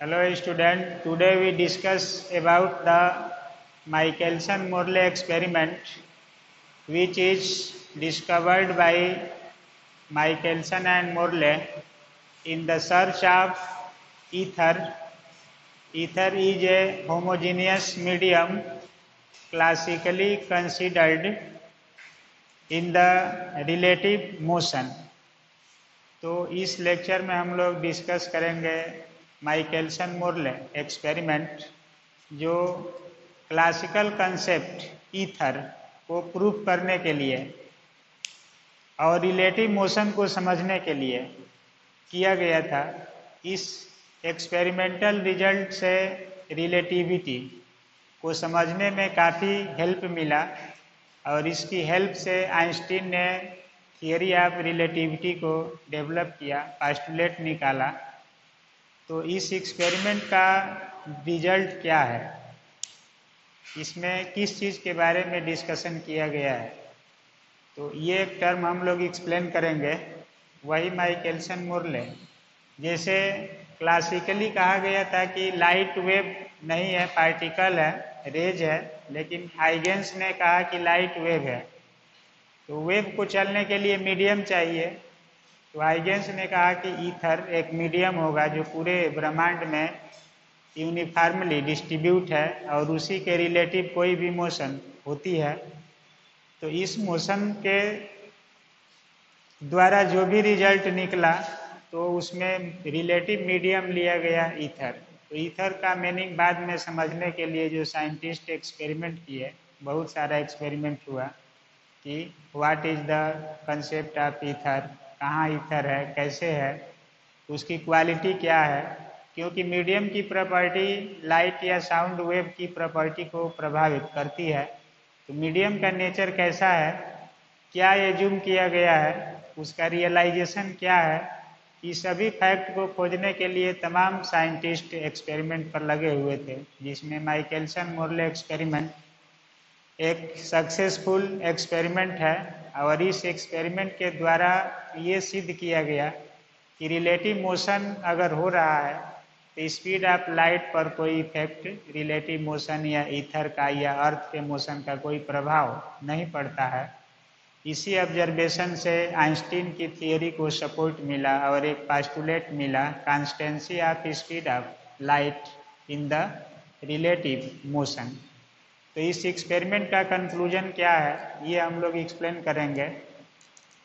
Hello student, today we discuss about the Michelson-Morley experiment which is discovered by Michelson and Morley in the search of ether. Ether is a homogeneous medium classically considered in the relative motion. तो इस lecture में हम लोग discuss करेंगे Michelson Morley experiment जो classical concept ether को proof करने के लिए और रिलेटिव मोशन को समझने के लिए किया गया था। इस एक्सपेरिमेंटल रिजल्ट से रिलेटिविटी को समझने में काफ़ी हेल्प मिला और इसकी हेल्प से आइंस्टीन ने थियरी ऑफ रिलेटिविटी को डेवलप किया, पोस्टुलेट निकाला। तो इस एक्सपेरिमेंट का रिजल्ट क्या है, इसमें किस चीज़ के बारे में डिस्कशन किया गया है, तो ये एक टर्म हम लोग एक्सप्लेन करेंगे। वही माइकलसन मोरले, जैसे क्लासिकली कहा गया था कि लाइट वेव नहीं है, पार्टिकल है, रेज है, लेकिन हाइगेंस ने कहा कि लाइट वेव है। तो वेव को चलने के लिए मीडियम चाहिए, तो हाइगेंस ने कहा कि ईथर एक मीडियम होगा जो पूरे ब्रह्मांड में यूनिफॉर्मली डिस्ट्रीब्यूट है और उसी के रिलेटिव कोई भी मोशन होती है। तो इस मोशन के द्वारा जो भी रिजल्ट निकला तो उसमें रिलेटिव मीडियम लिया गया ईथर। तो ईथर का मीनिंग बाद में समझने के लिए जो साइंटिस्ट एक्सपेरिमेंट किए, बहुत सारा एक्सपेरिमेंट हुआ कि what is the concept of ether, कहाँ ईथर है, कैसे है, उसकी क्वालिटी क्या है, क्योंकि मीडियम की प्रॉपर्टी लाइट या साउंड वेव की प्रॉपर्टी को प्रभावित करती है। तो मीडियम का नेचर कैसा है, क्या एज्यूम किया गया है, उसका रियलाइजेशन क्या है, ये सभी फैक्ट को खोजने के लिए तमाम साइंटिस्ट एक्सपेरिमेंट पर लगे हुए थे, जिसमें माइकलसन मोरले एक्सपेरिमेंट एक सक्सेसफुल एक्सपेरिमेंट है। और इस एक्सपेरिमेंट के द्वारा ये सिद्ध किया गया कि रिलेटिव मोशन अगर हो रहा है तो स्पीड ऑफ लाइट पर कोई इफेक्ट रिलेटिव मोशन या ईथर का या अर्थ के मोशन का कोई प्रभाव नहीं पड़ता है। इसी ऑब्जर्वेशन से आइंस्टीन की थियरी को सपोर्ट मिला और एक पोस्टुलेट मिला, constancy of speed of light in the relative motion. तो इस एक्सपेरिमेंट का कंक्लूजन क्या है ये हम लोग एक्सप्लेन करेंगे।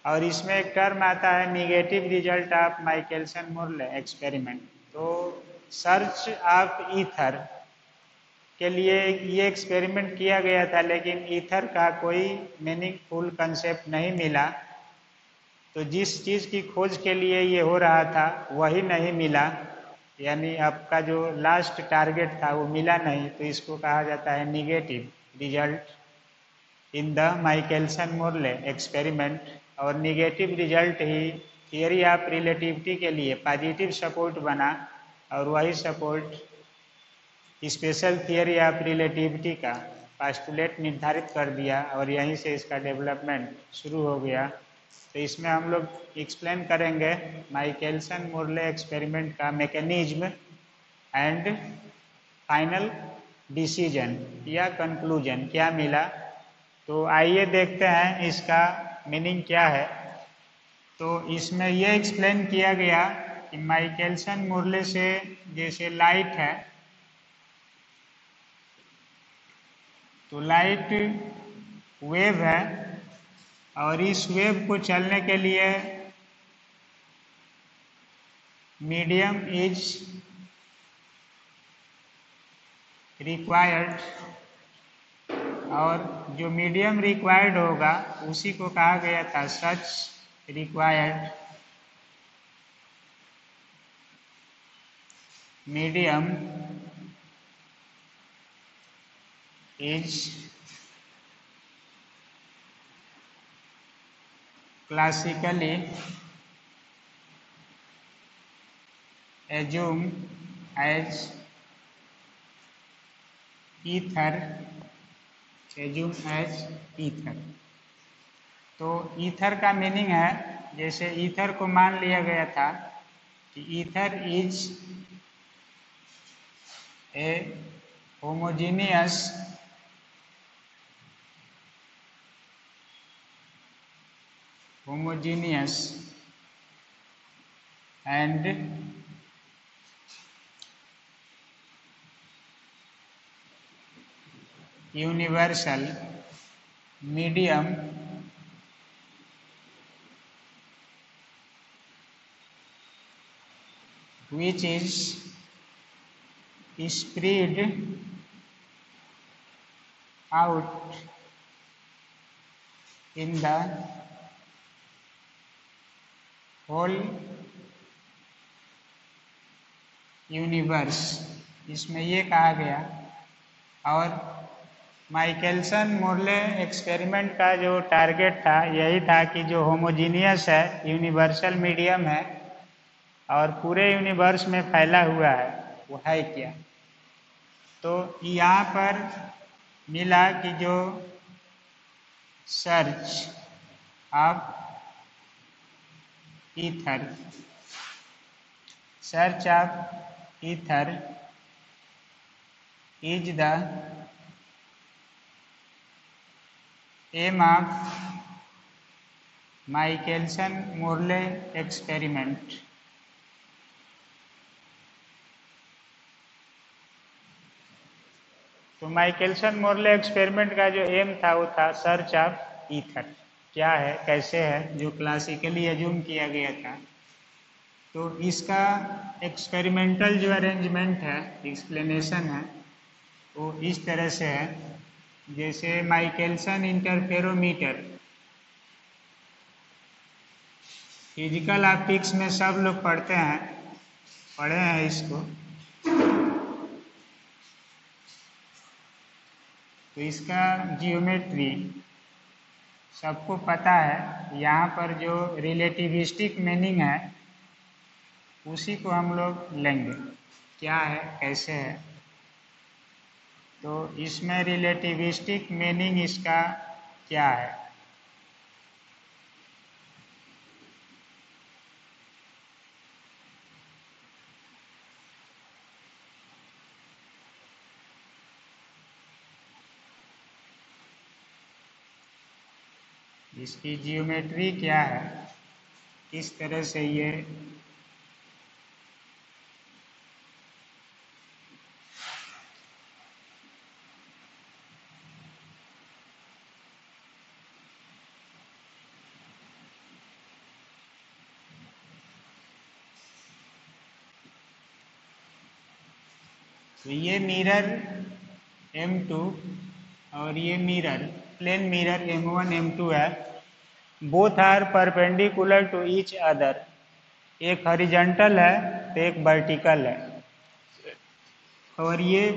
और इसमें एक टर्म आता है negative result of Michelson Morley experiment. तो सर्च ऑफ ईथर के लिए ये एक्सपेरिमेंट किया गया था, लेकिन ईथर का कोई मीनिंगफुल कंसेप्ट नहीं मिला। तो जिस चीज़ की खोज के लिए ये हो रहा था वही नहीं मिला, यानी आपका जो लास्ट टारगेट था वो मिला नहीं, तो इसको कहा जाता है negative result in the Michelson Morley experiment. और निगेटिव रिजल्ट ही थियरी ऑफ रिलेटिविटी के लिए पॉजिटिव सपोर्ट बना और वही support special theory of relativity का पोस्टुलेट निर्धारित कर दिया और यहीं से इसका डेवलपमेंट शुरू हो गया। तो इसमें हम लोग एक्सप्लेन करेंगे माइकलसन मोरले एक्सपेरिमेंट का मैकेनिज्म एंड फाइनल डिसीजन या कंक्लूजन क्या मिला। तो आइए देखते हैं इसका मीनिंग क्या है। तो इसमें यह एक्सप्लेन किया गया कि माइकलसन मोरले से जैसे लाइट है, तो लाइट वेव है और इस वेव को चलने के लिए मीडियम इज रिक्वायर्ड, और जो मीडियम रिक्वायर्ड होगा उसी को कहा गया था such required medium is classically assumed as ether, assumed as ether। तो ईथर का मीनिंग है, जैसे ईथर को मान लिया गया था कि ether is a homogeneous and universal medium which is spread out in the whole universe. इसमें ये कहा गया। और माइकलसन मोर्ले एक्सपेरिमेंट का जो टारगेट था यही था कि जो होमोजीनियस है, यूनिवर्सल मीडियम है और पूरे यूनिवर्स में फैला हुआ है, वो है क्या। तो यहाँ पर मिला कि जो search of ether is the aim of Michelson-Morley experiment। तो माइकलसन मोर्ले एक्सपेरिमेंट का जो एम था वो था सर्च ऑफ ईथर, क्या है, कैसे है, जो क्लासिकली एज्यूम किया गया था। तो इसका एक्सपेरिमेंटल जो अरेंजमेंट है, एक्सप्लेनेशन है, वो इस तरह से है। जैसे माइकलसन इंटरफेरोमीटर, फिजिकल ऑप्टिक्स में सब लोग पढ़े हैं इसको। तो इसका जियोमेट्री सबको पता है। यहाँ पर जो रिलेटिविस्टिक मीनिंग है उसी को हम लोग लेंगे, क्या है, कैसे है। तो इसमें रिलेटिविस्टिक मीनिंग इसका क्या है। इसकी जियोमेट्री क्या है, किस तरह से ये तो ये मिरर M2 और ये mirror plane mirror M1 M2 है। Both are perpendicular to each other, एक हॉरिजॉन्टल है तो एक वर्टिकल है। और ये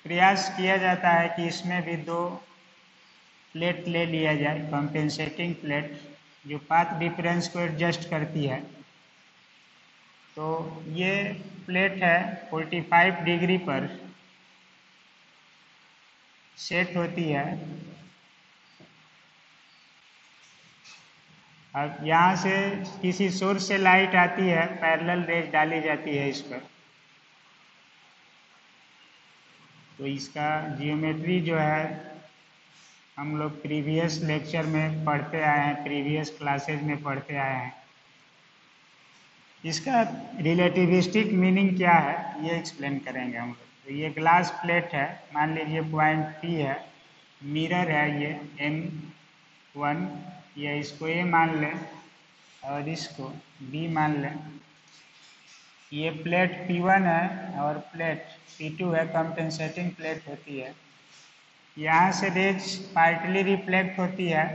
प्रयास किया जाता है कि इसमें भी दो प्लेट ले लिया जाए, कंपेंसेटिंग प्लेट, जो पाथ डिफरेंस को एडजस्ट करती है। तो ये प्लेट है 45 डिग्री पर सेट होती है। अब यहाँ से किसी सोर्स से लाइट आती है, पैरेलल रेज डाली जाती है इस पर। तो इसका जियोमेट्री जो है हम लोग प्रीवियस लेक्चर में पढ़ते आए हैं, प्रीवियस क्लासेज में पढ़ते आए हैं। इसका रिलेटिविस्टिक मीनिंग क्या है ये एक्सप्लेन करेंगे हम लोग। तो ये ग्लास प्लेट है, मान लीजिए पॉइंट P है, मिरर है ये M1, ये इसको A मान लें और इसको B मान लें। ये प्लेट P1 है और प्लेट P2 है, कंपेंसेटिंग प्लेट होती है। यहाँ से रेज पार्टली रिफ्लेक्ट होती है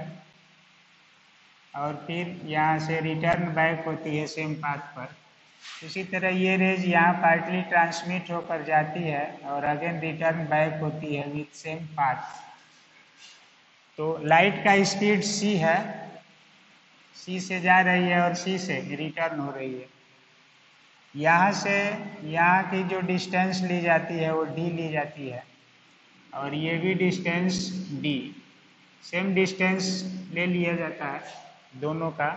और फिर यहाँ से रिटर्न बैक होती है सेम पाथ पर। उसी तरह ये रेज यहाँ पार्टली ट्रांसमिट होकर जाती है और अगेन रिटर्न बैक होती है विथ सेम पाथ। तो लाइट का स्पीड c है, c से जा रही है और c से रिटर्न हो रही है। यहाँ से यहाँ की जो डिस्टेंस ली जाती है वो d ली जाती है और ये भी डिस्टेंस d, सेम डिस्टेंस ले लिया जाता है। दोनों का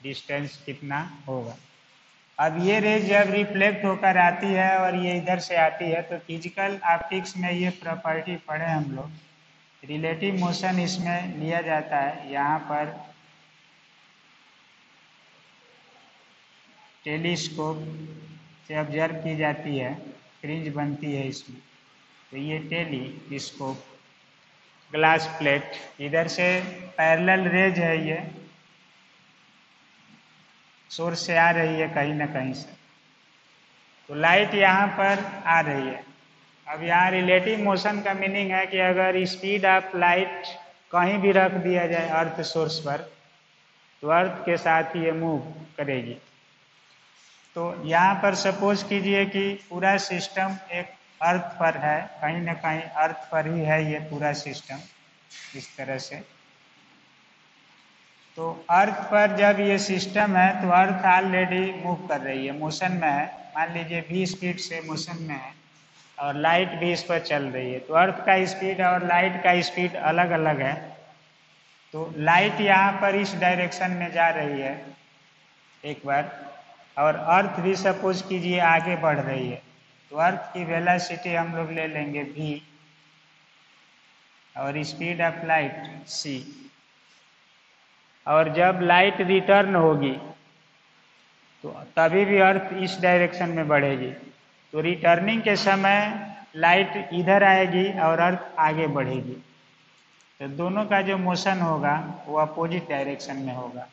डिस्टेंस कितना होगा। अब ये रेज जब रिफ्लेक्ट होकर आती है और ये इधर से आती है तो फिजिकल ऑप्टिक्स में ये प्रॉपर्टी पढ़े हम लोग, रिलेटिव मोशन इसमें लिया जाता है। यहाँ पर टेलीस्कोप से ऑब्जर्व की जाती है, फ्रिंज बनती है इसमें, तो ये टेलीस्कोप, ग्लास प्लेट, इधर से पैरेलल रेज है, ये सोर्स से आ रही है कहीं ना कहीं से, तो लाइट यहाँ पर आ रही है। अब यहाँ रिलेटिव मोशन का मीनिंग है कि अगर स्पीड ऑफ लाइट कहीं भी रख दिया जाए अर्थ सोर्स पर, तो अर्थ के साथ ही ये मूव करेगी। तो यहाँ पर सपोज कीजिए कि पूरा सिस्टम एक अर्थ पर है, कहीं ना कहीं अर्थ पर ही है ये पूरा सिस्टम, इस तरह से। तो अर्थ पर जब ये सिस्टम है तो अर्थ ऑलरेडी मूव कर रही है, मोशन में है, मान लीजिए v स्पीड से मोशन में है और लाइट भी इस पर चल रही है, तो अर्थ का स्पीड और लाइट का स्पीड अलग अलग है। तो लाइट यहाँ पर इस डायरेक्शन में जा रही है एक बार, और अर्थ भी सपोज कीजिए आगे बढ़ रही है, तो अर्थ की वेलोसिटी हम लोग ले लेंगे v और स्पीड ऑफ लाइट c। और जब लाइट रिटर्न होगी तो तभी भी अर्थ इस डायरेक्शन में बढ़ेगी, तो रिटर्निंग के समय लाइट इधर आएगी और अर्थ आगे बढ़ेगी, तो दोनों का जो मोशन होगा वो अपोजिट डायरेक्शन में होगा।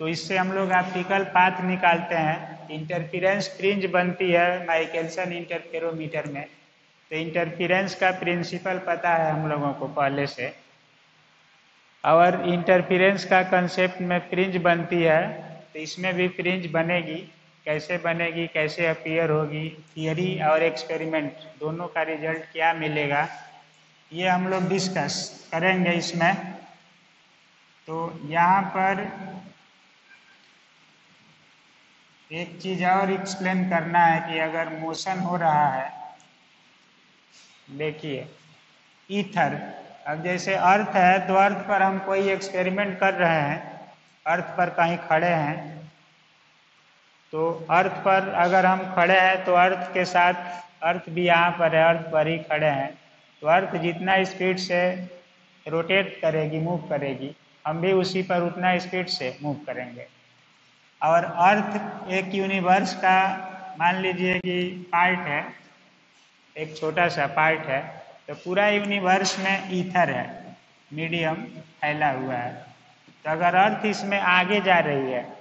तो इससे हम लोग ऑप्टिकल पाथ निकालते हैं। इंटरफेरेंस फ्रिंज बनती है माइकलसन इंटरफेरोमीटर में, तो इंटरफेरेंस का प्रिंसिपल पता है हम लोगों को पहले से, और इंटरफेरेंस का कंसेप्ट में फ्रिंज बनती है, तो इसमें भी फ्रिंज बनेगी। कैसे बनेगी, कैसे अपीयर होगी, थियरी और एक्सपेरिमेंट दोनों का रिजल्ट क्या मिलेगा, ये हम लोग डिस्कस करेंगे इसमें। तो यहाँ पर एक चीज और एक्सप्लेन करना है कि अगर मोशन हो रहा है, देखिए ईथर, अब जैसे अर्थ है तो अर्थ पर हम कोई एक्सपेरिमेंट कर रहे हैं, अर्थ पर कहीं खड़े हैं, तो अर्थ पर अगर हम खड़े हैं तो अर्थ के साथ, अर्थ भी यहाँ पर है, अर्थ पर ही खड़े हैं, तो अर्थ जितना स्पीड से रोटेट करेगी, मूव करेगी, हम भी उसी पर उतना स्पीड से मूव करेंगे। और अर्थ एक यूनिवर्स का मान लीजिए कि पार्ट है, एक छोटा सा पार्ट है, तो पूरा यूनिवर्स में ईथर है, मीडियम फैला हुआ है। तो अगर अर्थ इसमें आगे जा रही है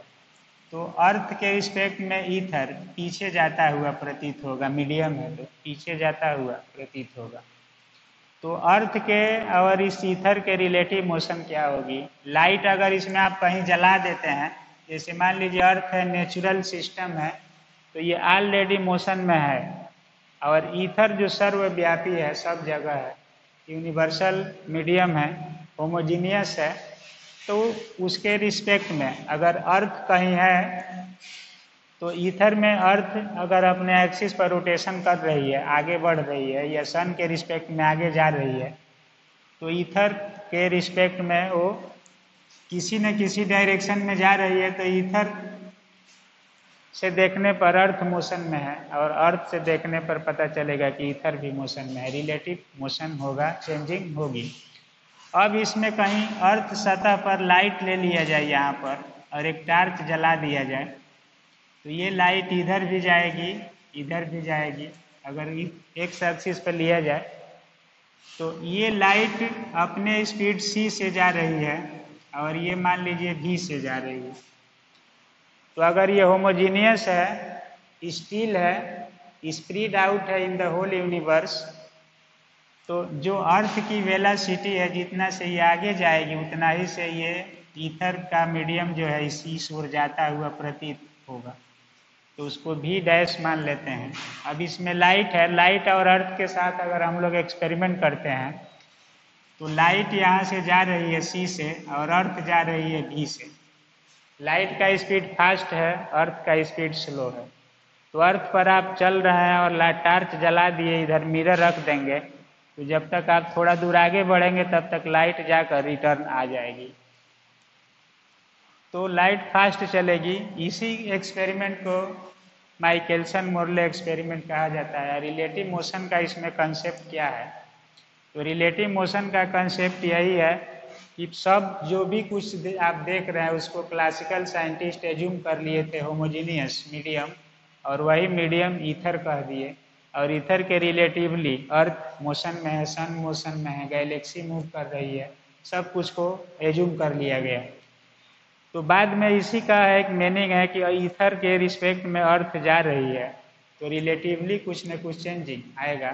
तो अर्थ के रिस्पेक्ट में ईथर पीछे जाता हुआ प्रतीत होगा, मीडियम है तो पीछे जाता हुआ प्रतीत होगा। तो अर्थ के और इस ईथर के रिलेटिव मोशन क्या होगी, लाइट अगर इसमें आप कहीं जला देते हैं, जैसे मान लीजिए अर्थ है, नेचुरल सिस्टम है, तो ये ऑलरेडी मोशन में है, और ईथर जो सर्वव्यापी है, सब जगह है, यूनिवर्सल मीडियम है, होमोजीनियस है, तो उसके रिस्पेक्ट में अगर अर्थ कहीं है तो ईथर में अर्थ अगर अपने एक्सिस पर रोटेशन कर रही है, आगे बढ़ रही है, या सन के रिस्पेक्ट में आगे जा रही है, तो ईथर के रिस्पेक्ट में वो किसी न किसी डायरेक्शन में जा रही है, तो ईथर से देखने पर अर्थ मोशन में है, और अर्थ से देखने पर पता चलेगा कि ईथर भी मोशन में है, रिलेटिव मोशन होगा, चेंजिंग होगी। अब इसमें कहीं अर्थ सतह पर लाइट ले लिया जाए यहाँ पर, और एक टार्च जला दिया जाए, तो ये लाइट इधर भी जाएगी, इधर भी जाएगी। अगर एक एक्सिस पर लिया जाए तो ये लाइट अपने स्पीड c से जा रही है, और ये मान लीजिए v से जा रही है। तो अगर ये होमोजीनियस है, स्टील है, स्प्रेड आउट है इन द होल यूनिवर्स, तो जो अर्थ की वेलोसिटी है, जितना से ये आगे जाएगी उतना ही से ये ईथर का मीडियम जो है इस ओर जाता हुआ प्रतीत होगा, तो उसको भी डैश मान लेते हैं। अब इसमें लाइट है, लाइट और अर्थ के साथ अगर हम लोग एक्सपेरिमेंट करते हैं तो लाइट यहाँ से जा रही है c से, और अर्थ जा रही है v से। लाइट का स्पीड फास्ट है, अर्थ का स्पीड स्लो है। तो अर्थ पर आप चल रहे हैं और टार्च जला दिए, इधर मिरर रख देंगे, तो जब तक आप थोड़ा दूर आगे बढ़ेंगे तब तक लाइट जाकर रिटर्न आ जाएगी। तो लाइट फास्ट चलेगी। इसी एक्सपेरिमेंट को माइकलसन मोरले एक्सपेरिमेंट कहा जाता है। रिलेटिव मोशन का इसमें कंसेप्ट क्या है? तो रिलेटिव मोशन का कंसेप्ट यही है कि सब जो भी कुछ आप देख रहे हैं उसको क्लासिकल साइंटिस्ट एज्यूम कर लिए थे होमोजीनियस मीडियम, और वही मीडियम ईथर कह दिए। और ईथर के रिलेटिवली अर्थ मोशन में है, सन मोशन में है, गैलेक्सी मूव कर रही है, सब कुछ को एज्यूम कर लिया गया। तो बाद में इसी का एक मीनिंग है कि ईथर के रिस्पेक्ट में अर्थ जा रही है तो रिलेटिवली कुछ न कुछ चेंजिंग आएगा।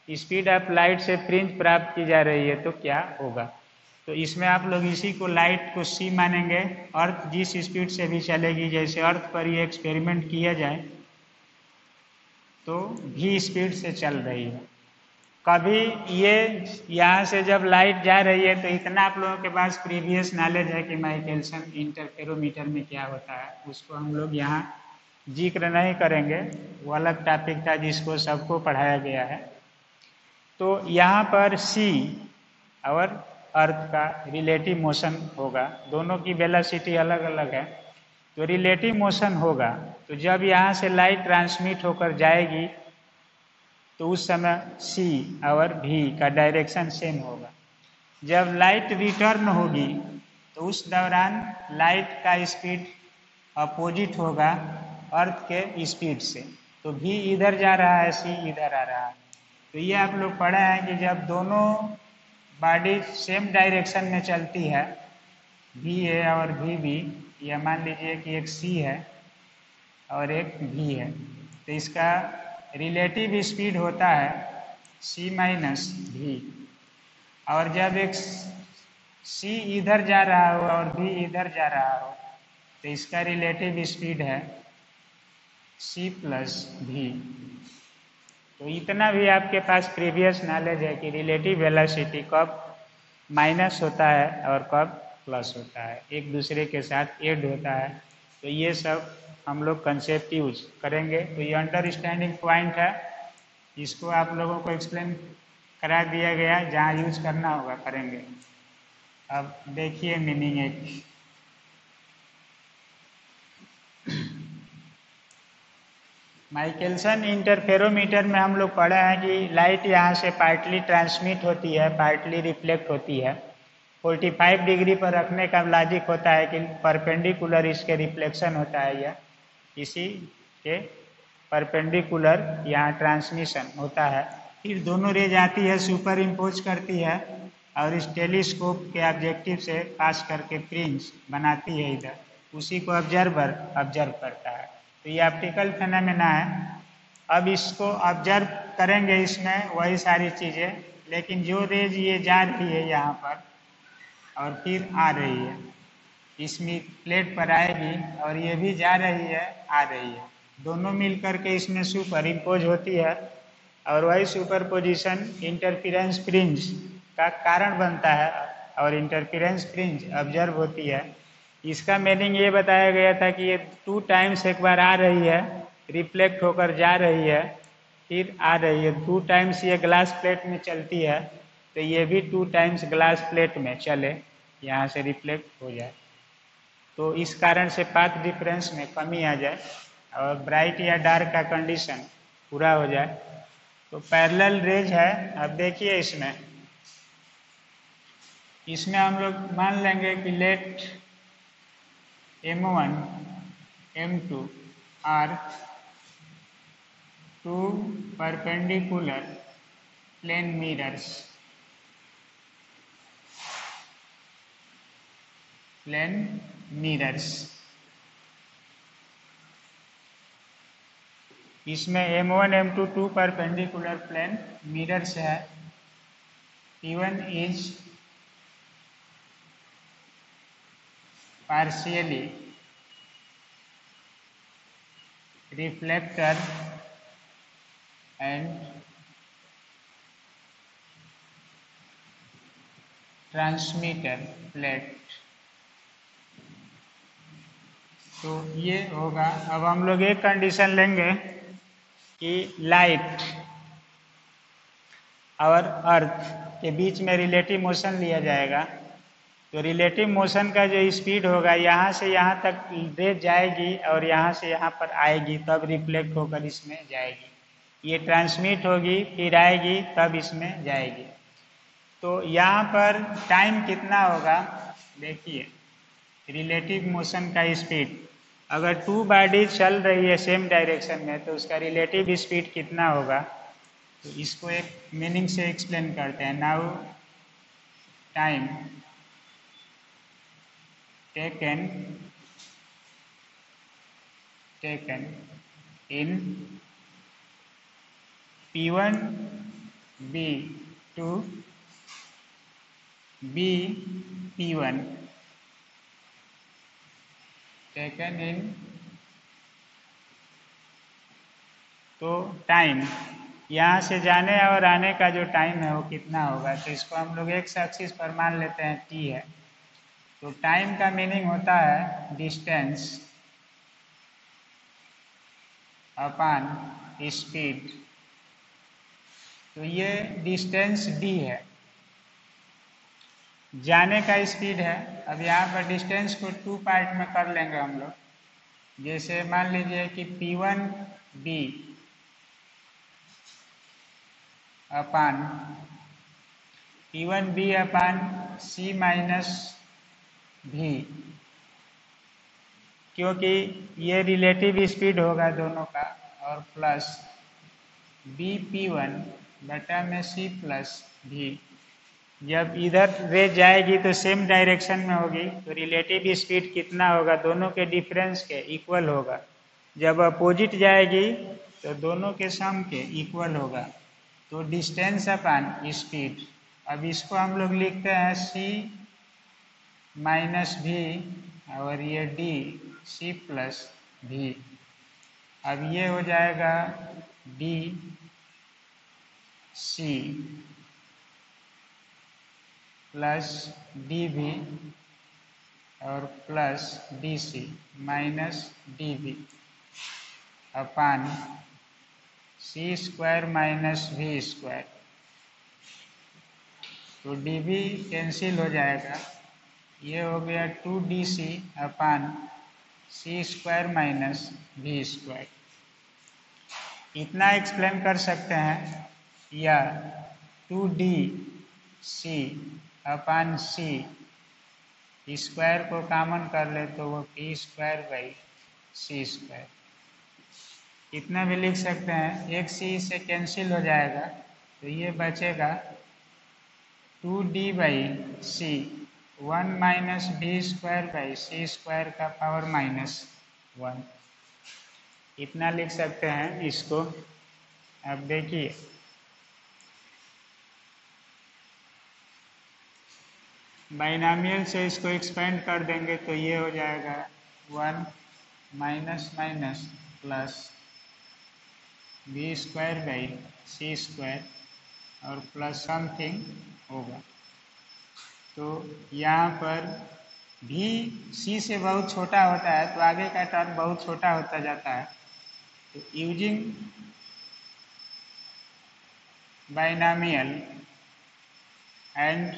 स्पीड ऑफ लाइट से फ्रिंज प्राप्त की जा रही है तो क्या होगा? तो इसमें आप लोग इसी को लाइट को सी मानेंगे। अर्थ जिस स्पीड से भी चलेगी, जैसे अर्थ पर ये एक्सपेरिमेंट किया जाए तो भी स्पीड से चल रही है। कभी ये यहाँ से जब लाइट जा रही है तो इतना आप लोगों के पास प्रीवियस नॉलेज है कि माइकलसन इंटरफेरोमीटर में क्या होता है, उसको हम लोग यहाँ जिक्र नहीं करेंगे, वो अलग टॉपिक था जिसको सबको पढ़ाया गया है। तो यहाँ पर सी और अर्थ का रिलेटिव मोशन होगा, दोनों की वेलोसिटी अलग अलग है तो रिलेटिव मोशन होगा। तो जब यहाँ से लाइट ट्रांसमिट होकर जाएगी तो उस समय सी और भी का डायरेक्शन सेम होगा। जब लाइट रिटर्न होगी तो उस दौरान लाइट का स्पीड अपोजिट होगा अर्थ के स्पीड से, तो भी इधर जा रहा है, सी इधर आ रहा है। तो ये आप लोग पढ़े हैं कि जब दोनों बॉडी सेम डायरेक्शन में चलती है, भी है और भी भी, या मान लीजिए कि एक सी है और एक भी है, तो इसका रिलेटिव स्पीड होता है सी माइनस भी। और जब एक सी इधर जा रहा हो और भी इधर जा रहा हो तो इसका रिलेटिव स्पीड है सी प्लस भी। तो इतना भी आपके पास प्रीवियस नॉलेज है कि रिलेटिव वेलोसिटी कब माइनस होता है और कब प्लस होता है, एक दूसरे के साथ ऐड होता है। तो ये सब हम लोग कंसेप्ट यूज करेंगे। तो ये अंडरस्टैंडिंग पॉइंट है, इसको आप लोगों को एक्सप्लेन करा दिया गया, जहाँ यूज करना होगा करेंगे। अब देखिए मीनिंग एक, माइकलसन इंटरफेरोमीटर में हम लोग पढ़े हैं कि लाइट यहाँ से पार्टली ट्रांसमिट होती है, पार्टली रिफ्लेक्ट होती है। 45 डिग्री पर रखने का लॉजिक होता है कि परपेंडिकुलर इसके रिफ्लेक्शन होता है, यह इसी के परपेंडिकुलर यहाँ ट्रांसमिशन होता है। फिर दोनों रेज आती है, सुपर इम्पोज करती है और इस टेलीस्कोप के ऑब्जेक्टिव से पास करके फ्रिंज बनाती है इधर, उसी को ऑब्जर्वर ऑब्जर्व करता है। तो ये ऑप्टिकल फेनोमेना है। अब इसको ऑब्जर्व करेंगे, इसमें वही सारी चीज़ें, लेकिन जो रेज ये जा रही है यहाँ पर और फिर आ रही है, इसमें प्लेट पर आएगी और ये भी जा रही है आ रही है, दोनों मिल करके इसमें सुपर इम्पोज होती है और वही सुपर पोजिशन इंटरफेरेंस फ्रिंज का कारण बनता है और इंटरफेरेंस फ्रिंज ऑब्जर्व होती है। इसका मीनिंग ये बताया गया था कि ये 2 टाइम्स एक बार आ रही है, रिफ्लेक्ट होकर जा रही है, फिर आ रही है। 2 टाइम्स ये ग्लास प्लेट में चलती है तो ये भी 2 टाइम्स ग्लास प्लेट में चले, यहाँ से रिफ्लेक्ट हो जाए, तो इस कारण से पाथ डिफरेंस में कमी आ जाए और ब्राइट या डार्क का कंडीशन पूरा हो जाए। तो पैरेलल रेज है। अब देखिए इसमें हम लोग मान लेंगे कि late M1 M2 are 2 perpendicular plane mirrors, इसमें M1 M2 2 perpendicular plane mirrors है। P1 is partially reflector and transmitter plate। तो ये होगा। अब हम लोग एक कंडीशन लेंगे कि लाइट और अर्थ के बीच में रिलेटिव मोशन लिया जाएगा। तो रिलेटिव मोशन का जो स्पीड होगा यहाँ से यहाँ तक रे जाएगी और यहाँ से यहाँ पर आएगी, तब रिफ्लेक्ट होकर इसमें जाएगी। ये ट्रांसमिट होगी फिर आएगी तब इसमें जाएगी। तो यहाँ पर टाइम कितना होगा देखिए, रिलेटिव मोशन का स्पीड, अगर टू बॉडी चल रही है सेम डायरेक्शन में तो उसका रिलेटिव स्पीड कितना होगा, तो इसको एक मीनिंग से एक्सप्लेन करते हैं। Now time taken in P1 B to B P1 taken in, तो टाइम यहाँ से जाने और आने का जो टाइम है वो कितना होगा, तो इसको हम लोग एक्स एक्सिस पर मान लेते हैं t है। तो टाइम का मीनिंग होता है डिस्टेंस अपॉन स्पीड। तो ये डिस्टेंस d है, जाने का स्पीड है। अब यहाँ पर डिस्टेंस को टू पार्ट में कर लेंगे हम लोग। जैसे मान लीजिए कि P1 B अपान P1 B अपान C माइनस भी, क्योंकि ये रिलेटिव स्पीड होगा दोनों का, और प्लस बी P1 बटा में C प्लस भी। जब इधर रे जाएगी तो सेम डायरेक्शन में होगी, तो रिलेटिव स्पीड कितना होगा, दोनों के डिफरेंस के इक्वल होगा। जब अपोजिट जाएगी तो दोनों के सम के इक्वल होगा। तो डिस्टेंस अपान स्पीड, अब इसको हम लोग लिखते हैं C माइनस भी और ये D C प्लस भी। अब ये हो जाएगा D C plus D B और plus D C minus D B upon C square minus B square. तो डी भी कैंसिल हो जाएगा, ये हो गया 2DC upon C square minus B square. इतना एक्सप्लेन कर सकते हैं, या 2DC अपान सी स्क्वायर को कॉमन कर ले तो वो P square by C square. इतना भी लिख सकते हैं, एक सी से कैंसिल हो जाएगा तो ये बचेगा 2D by C 1 minus B square by C square का पावर माइनस 1। इतना लिख सकते हैं इसको। अब देखिए बाइनॉमियल से इसको एक्सपेंड कर देंगे तो ये हो जाएगा 1 minus minus plus B square by C square और प्लस समथिंग होगा। तो यहाँ पर भी सी से बहुत छोटा होता है तो आगे का टर्म बहुत छोटा होता जाता है। तो using binomial and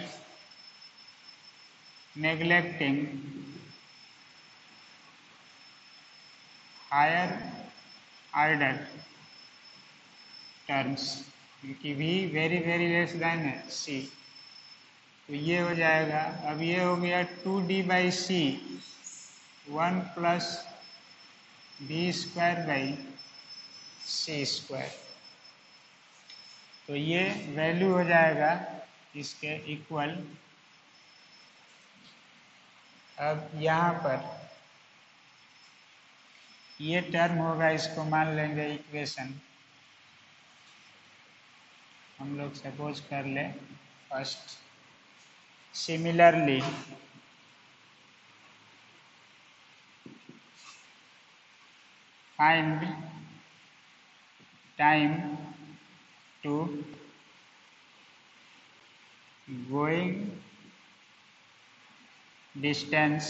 neglecting higher order terms, क्योंकि भी वेरी लेस देन है सी, तो ये हो जाएगा। अब ये हो गया 2D by C 1 plus B square by C square. तो ये वैल्यू हो जाएगा इसके इक्वल। अब यहाँ पर ये टर्म होगा, इसको मान लेंगे इक्वेशन। हम लोग सपोज कर ले first. Similarly find time to going distance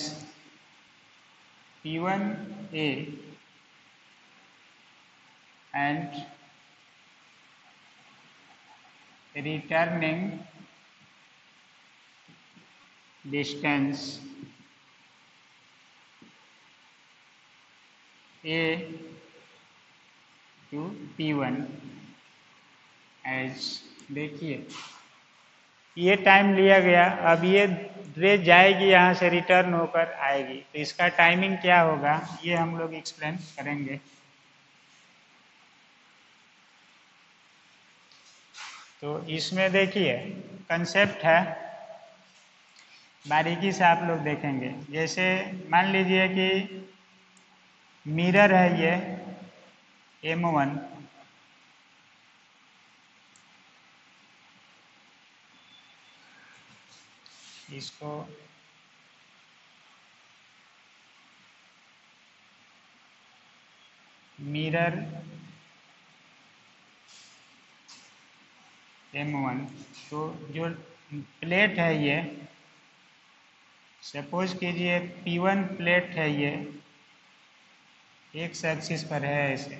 P1A and returning distance A to P1 as, देखिए ये टाइम लिया गया, अब ये रे जाएगी यहाँ से रिटर्न होकर आएगी, तो इसका टाइमिंग क्या होगा ये हम लोग एक्सप्लेन करेंगे। तो इसमें देखिए कंसेप्ट है, बारीकी से आप लोग देखेंगे। जैसे मान लीजिए कि मिरर है ये M1, इसको मिरर M1, तो जो प्लेट है ये, सपोज कीजिए P1 प्लेट है ये, एक्स एक्सिस पर है ऐसे,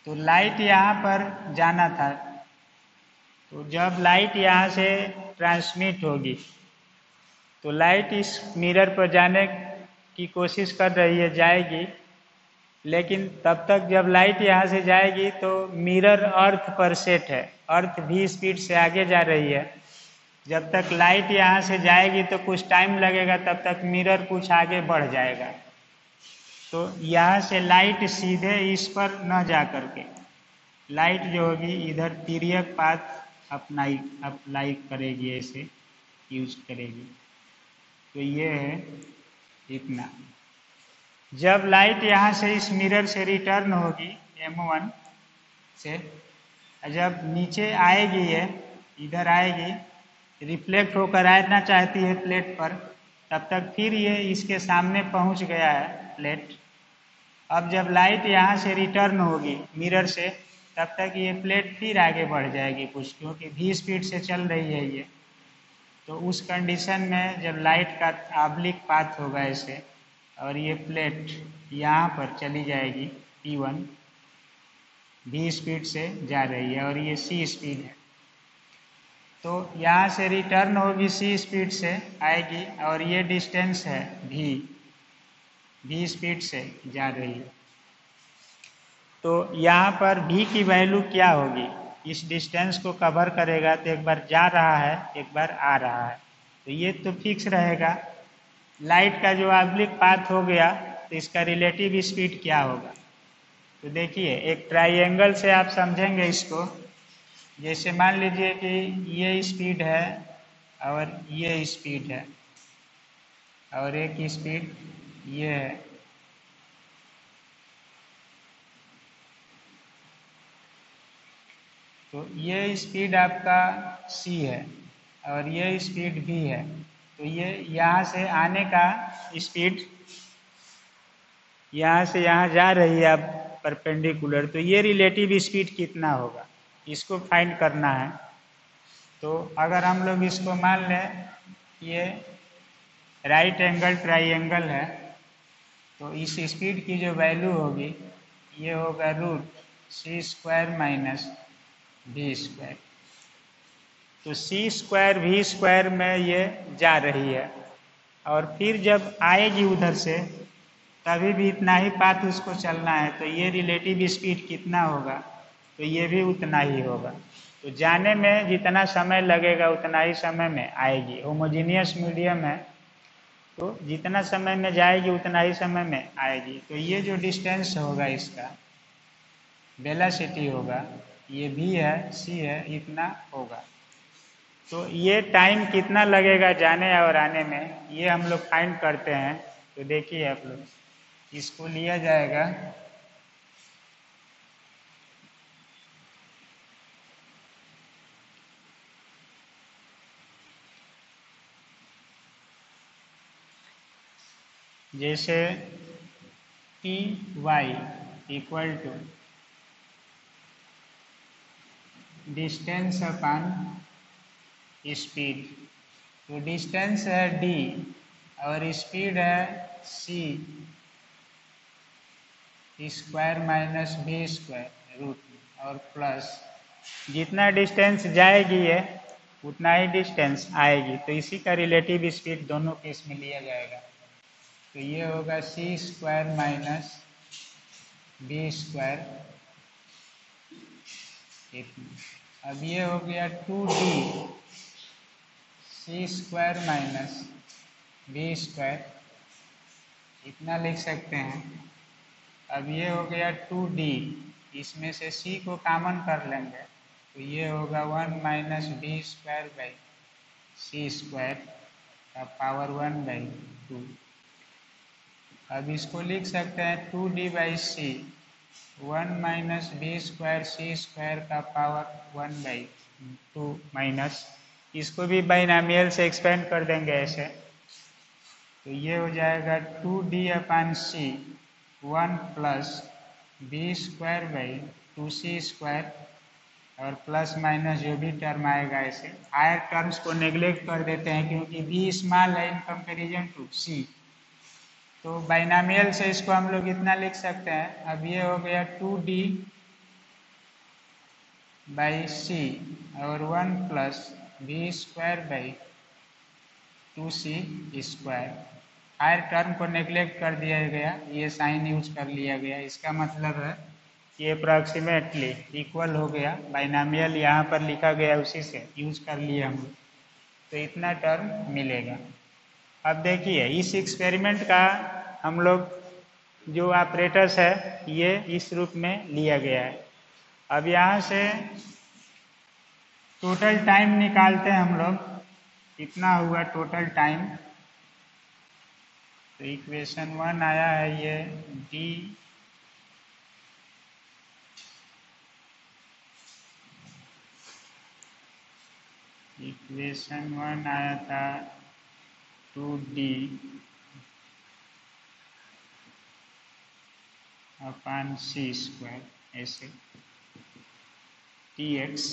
तो लाइट यहाँ पर जाना था, तो जब लाइट यहाँ से ट्रांसमिट होगी तो लाइट इस मिरर पर जाने की कोशिश कर रही है, जाएगी, लेकिन तब तक जब लाइट यहाँ से जाएगी तो मिरर अर्थ पर सेट है, अर्थ भी स्पीड से आगे जा रही है। जब तक लाइट यहाँ से जाएगी तो कुछ टाइम लगेगा, तब तक मिरर कुछ आगे बढ़ जाएगा। तो यहाँ से लाइट सीधे इस पर न जा करके लाइट जो होगी इधर तिर्यक पाथ अप्लाई करेगी, ऐसे यूज करेगी। तो ये है इतना। जब लाइट यहाँ से इस मिरर से रिटर्न होगी M1 से, जब नीचे आएगी ये इधर आएगी, रिफ्लेक्ट होकर आना चाहती है प्लेट पर, तब तक फिर ये इसके सामने पहुँच गया है प्लेट। अब जब लाइट यहाँ से रिटर्न होगी मिरर से, तब तक ये प्लेट फिर आगे बढ़ जाएगी कुछ, क्योंकि भी स्पीड से चल रही है ये। तो उस कंडीशन में जब लाइट का ऑब्लिक पाथ होगा ऐसे, और ये प्लेट यहाँ पर चली जाएगी P1, भी स्पीड से जा रही है और ये C स्पीड है, तो यहाँ से रिटर्न होगी C स्पीड से आएगी, और ये डिस्टेंस है भी स्पीड से जा रही है। तो यहाँ पर V की वैल्यू क्या होगी, इस डिस्टेंस को कवर करेगा, तो एक बार जा रहा है एक बार आ रहा है, तो ये तो फिक्स रहेगा। लाइट का जो ऑब्लिक पाथ हो गया तो इसका रिलेटिव स्पीड क्या होगा। तो देखिए एक ट्राइएंगल से आप समझेंगे इसको। जैसे मान लीजिए कि ये स्पीड है और ये स्पीड है और एक स्पीड ये है, तो ये स्पीड आपका C है और ये स्पीड भी है। तो ये यहाँ से आने का स्पीड यहाँ से यहाँ जा रही है अब परपेंडिकुलर, तो ये रिलेटिव स्पीड कितना होगा इसको फाइंड करना है। तो अगर हम लोग इसको मान लें ये राइट एंगल ट्राइएंगल है, तो इस स्पीड की जो वैल्यू होगी ये होगा √c² माइनस v²। तो c² v² में ये जा रही है, और फिर जब आएगी उधर से तभी भी इतना ही पाथ उसको चलना है, तो ये रिलेटिव स्पीड कितना होगा, तो ये भी उतना ही होगा। तो जाने में जितना समय लगेगा उतना ही समय में आएगी। होमोजीनियस मीडियम है तो जितना समय में जाएगी उतना ही समय में आएगी। तो ये जो डिस्टेंस होगा इसका वेलोसिटी होगा, ये भी है C है, इतना होगा। तो ये टाइम कितना लगेगा जाने और आने में ये हम लोग फाइंड करते हैं। तो देखिए आप लोग, इसको लिया जाएगा जैसे Py equal to distance upon speed. तो डिस्टेंस है d और स्पीड है c² माइनस v² रूट, और प्लस जितना डिस्टेंस जाएगी ये उतना ही डिस्टेंस आएगी। तो इसी का रिलेटिव स्पीड दोनों केस में लिया जाएगा। तो ये होगा सी स्क्वायर माइनस बी स्क्वायर। अब ये हो गया 2d सी स्क्वायर माइनस बी स्क्वायर, इतना लिख सकते हैं। अब ये हो गया 2d, इसमें से c को कॉमन कर लेंगे तो ये होगा 1 minus B square by C square का पावर 1/2। अब इसको लिख सकते हैं 2d by C 1 minus B square C square का पावर 1/2 माइनस, इसको भी बाइनॉमियल से एक्सपेंड कर देंगे ऐसे। तो ये हो जाएगा 2d upon C 1 plus B square by 2c square, और प्लस माइनस जो भी टर्म आएगा ऐसे। हायर टर्म्स को नेग्लेक्ट कर देते हैं क्योंकि बी स्मॉल है इन कंपेरिजन टू सी। तो बाइनॉमियल से इसको हम लोग इतना लिख सकते हैं। अब ये हो गया 2d बाई सी और 1 plus B square by 2c square. Higher term को नेग्लेक्ट कर दिया गया, ये साइन यूज कर लिया गया। इसका मतलब है ये अप्रॉक्सीमेटली इक्वल हो गया। बाइनॉमियल यहाँ पर लिखा गया उसी से यूज कर लिए हम लोग, तो इतना टर्म मिलेगा। अब देखिए इस एक्सपेरिमेंट का हम लोग जो ऑपरेटर्स है ये इस रूप में लिया गया है। अब यहाँ से टोटल टाइम निकालते हैं हम लोग, कितना हुआ टोटल टाइम। तो इक्वेशन 1 आया है ये डी इक्वेशन 1 आया था 2d अपान सी स्क्वायर ऐसे dx।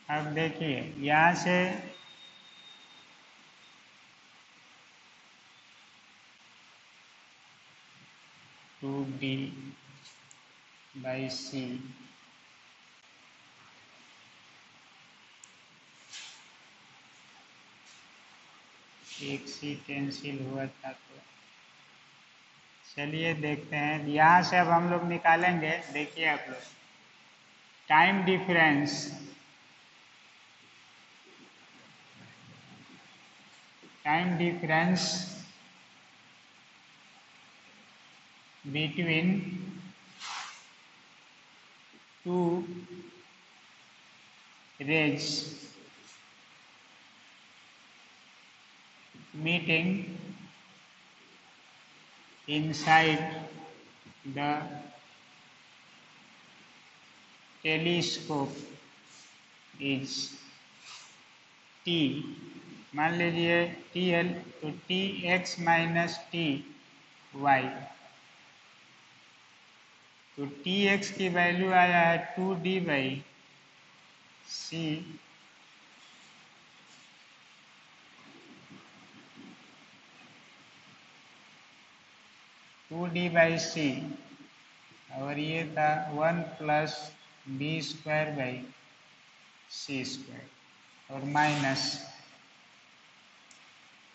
अब देखिए यहाँ से टू डी बाई सी एक सी कैंसिल हुआ था। तो चलिए देखते हैं, यहाँ से अब हम लोग निकालेंगे। देखिए आप लोग time difference between two rays meeting inside the telescope is t। मान लीजिए टी एल, तो T X minus T Y. तो टी एक्स की वैल्यू आया है 2d by C 2d by C, और ये था 1 plus B square by C square, और माइनस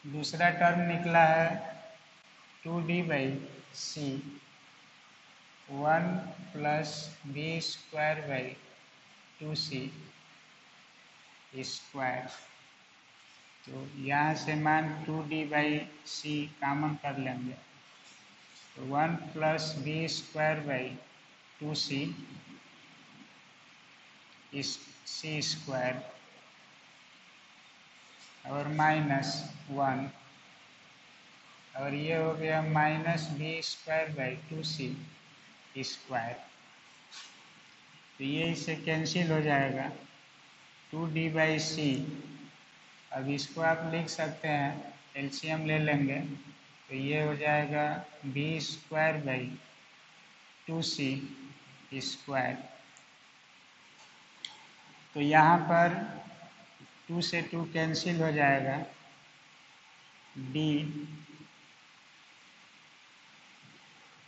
दूसरा टर्म निकला है 2d by C 1 plus B square by 2c square. तो यहाँ से मान 2d बाई सी कॉमन कर लेंगे, तो 1 plus B square by 2c C square, और माइनस 1, और ये हो गया minus B square by 2c square. तो ये इससे कैंसिल हो जाएगा 2d बाई सी। अब इसको आप लिख सकते हैं, एलसीएम ले लेंगे तो ये हो जाएगा B square by 2c square. तो यहाँ पर 2 से 2 कैंसिल हो जाएगा, डी